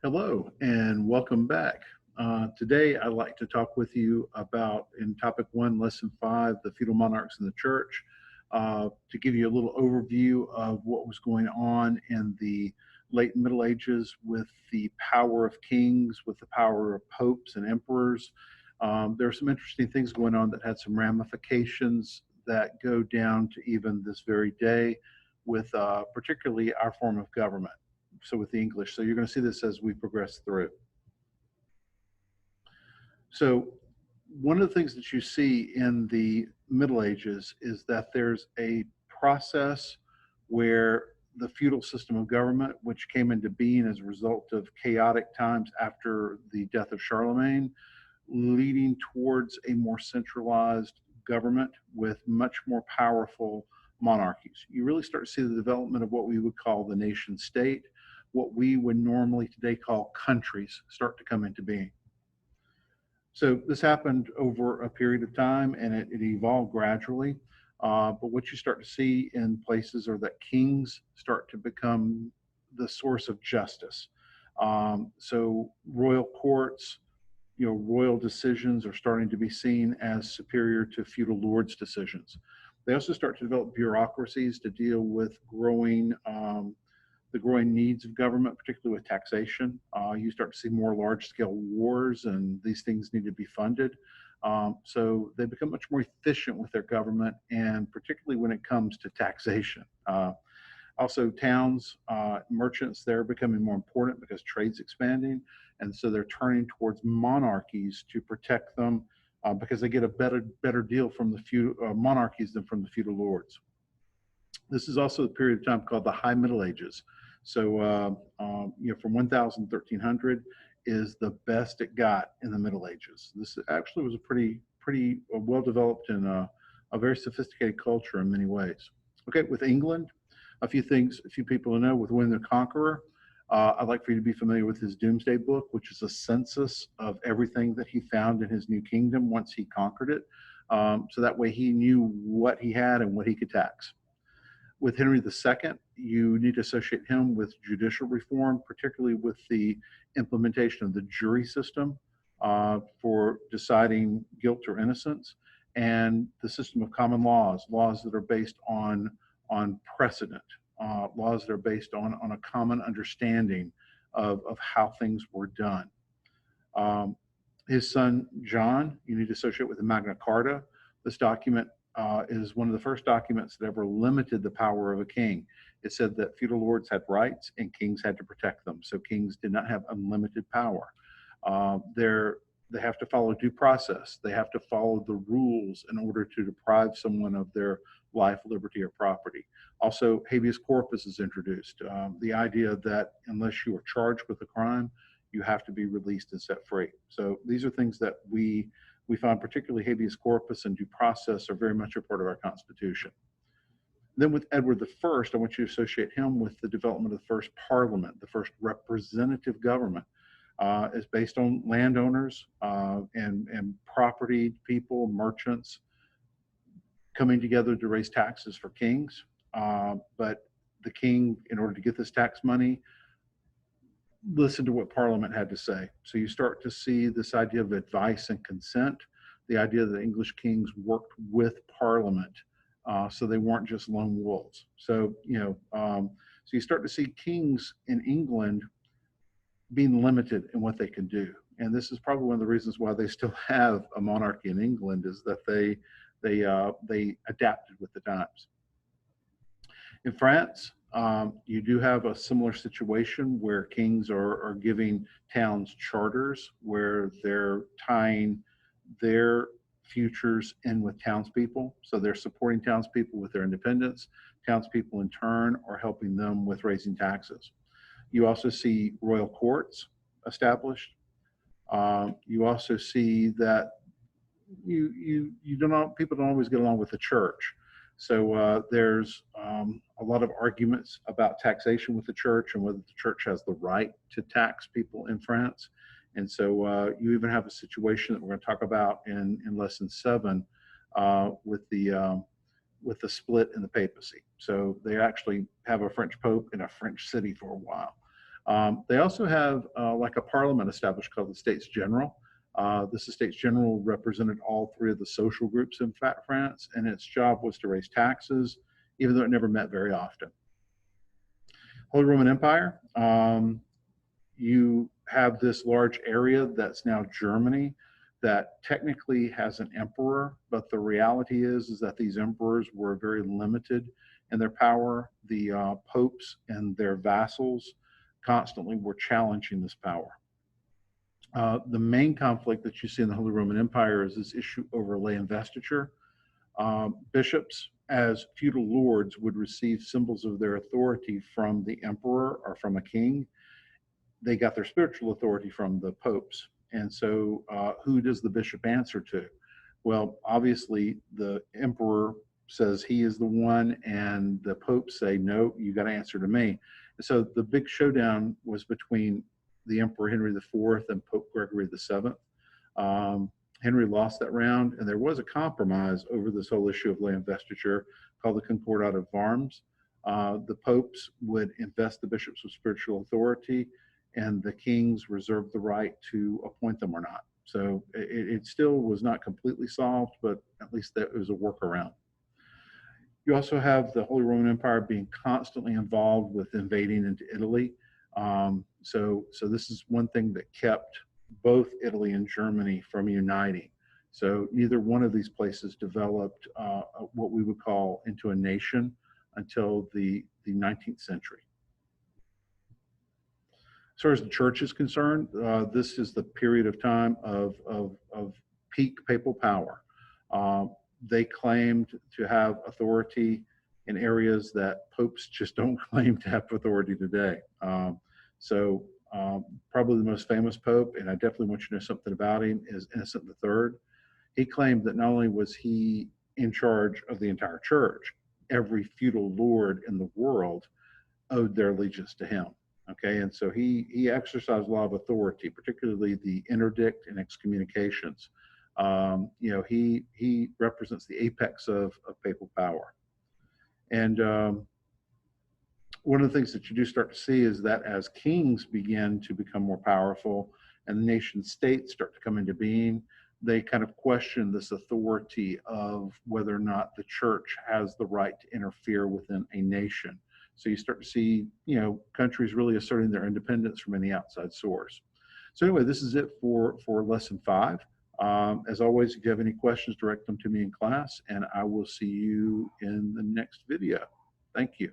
Hello and welcome back. Today, I'd like to talk with you about, in topic one, lesson five, the feudal monarchs in the church, to give you a little overview of what was going on in the late Middle Ages with the power of kings, with the power of popes and emperors. There are some interesting things going on that had some ramifications that go down to even this very day, with particularly our form of government, so with the English. So you're going to see this as we progress through. So one of the things that you see in the Middle Ages is that there's a process where the feudal system of government, which came into being as a result of chaotic times after the death of Charlemagne, leading towards a more centralized government with much more powerful monarchies. You really start to see the development of what we would call the nation state, what we would normally today call countries, start to come into being. So this happened over a period of time, and it evolved gradually. But what you start to see in places are that kings start to become the source of justice. So royal courts, royal decisions are starting to be seen as superior to feudal lords' decisions. They also start to develop bureaucracies to deal with the growing needs of government, particularly with taxation. You start to see more large-scale wars, and these things need to be funded. So they become much more efficient with their government, and particularly when it comes to taxation. Also, towns, merchants, they're becoming more important because trade's expanding, and so they're turning towards monarchies to protect them because they get a better deal from the feudal monarchies than from the feudal lords. This is also a period of time called the High Middle Ages. So, from 1000 to 1300 is the best it got in the Middle Ages. This actually was a pretty well developed and a very sophisticated culture in many ways. Okay, with England, a few people to know with William the Conqueror. I'd like for you to be familiar with his Doomsday Book, which is a census of everything that he found in his new kingdom once he conquered it. So that way he knew what he had and what he could tax. With Henry II, you need to associate him with judicial reform, particularly with the implementation of the jury system for deciding guilt or innocence, and the system of common laws, laws that are based on precedent, laws that are based on a common understanding of how things were done. His son, John, you need to associate with the Magna Carta. This document is one of the first documents that ever limited the power of a king. It said that feudal lords had rights and kings had to protect them. So kings did not have unlimited power. They have to follow due process. They have to follow the rules in order to deprive someone of their life, liberty, or property. Also, habeas corpus is introduced. The idea that unless you are charged with a crime, you have to be released and set free. So these are things that we find, particularly habeas corpus and due process, are very much a part of our Constitution. Then with Edward I, I want you to associate him with the development of the first parliament, the first representative government. Is based on landowners and property people, merchants, coming together to raise taxes for kings. But the king, in order to get this tax money, listened to what Parliament had to say. So you start to see this idea of advice and consent, the idea that English kings worked with Parliament, so they weren't just lone wolves. So so you start to see kings in England being limited in what they can do, and this is probably one of the reasons why they still have a monarchy in England, is that they adapted with the times. In France, you do have a similar situation where kings are giving towns charters where they're tying their futures in with townspeople. So they're supporting townspeople with their independence. Townspeople, in turn, are helping them with raising taxes. You also see royal courts established. You also see that people don't always get along with the church. So there's a lot of arguments about taxation with the church and whether the church has the right to tax people in France. And so you even have a situation that we're going to talk about in lesson 7 with the split in the papacy. So they actually have a French pope in a French city for a while. They also have like a parliament established called the States General. This Estates General represented all three of the social groups in France, and its job was to raise taxes, even though it never met very often. Holy Roman Empire, you have this large area that's now Germany that technically has an emperor, but the reality is that these emperors were very limited in their power. The popes and their vassals constantly were challenging this power. The main conflict that you see in the Holy Roman Empire is this issue over lay investiture. Bishops, as feudal lords, would receive symbols of their authority from the emperor or from a king. They got their spiritual authority from the popes. And so, who does the bishop answer to? Well, obviously, the emperor says he is the one, and the popes say, no, you got to answer to me. And so, the big showdown was between the Emperor Henry IV and Pope Gregory VII. Henry lost that round, and there was a compromise over this whole issue of lay investiture called the Concordat of Worms. The popes would invest the bishops with spiritual authority, and the kings reserved the right to appoint them or not. So it still was not completely solved, but at least that was a workaround. You also have the Holy Roman Empire being constantly involved with invading into Italy. So this is one thing that kept both Italy and Germany from uniting. So neither one of these places developed what we would call into a nation until the 19th century. As far as the church is concerned, this is the period of time of peak papal power. They claimed to have authority in areas that popes just don't claim to have authority today. Probably the most famous pope, and I definitely want you to know something about him, is Innocent III. He claimed that not only was he in charge of the entire church, every feudal lord in the world owed their allegiance to him. Okay, and so he exercised a lot of authority, particularly the interdict and excommunications. He represents the apex of papal power. And one of the things that you do start to see is that as kings begin to become more powerful and the nation states start to come into being, they kind of question this authority of whether or not the church has the right to interfere within a nation. So you start to see, countries really asserting their independence from any outside source. So anyway, this is it for lesson 5. As always, if you have any questions, direct them to me in class, and I will see you in the next video. Thank you.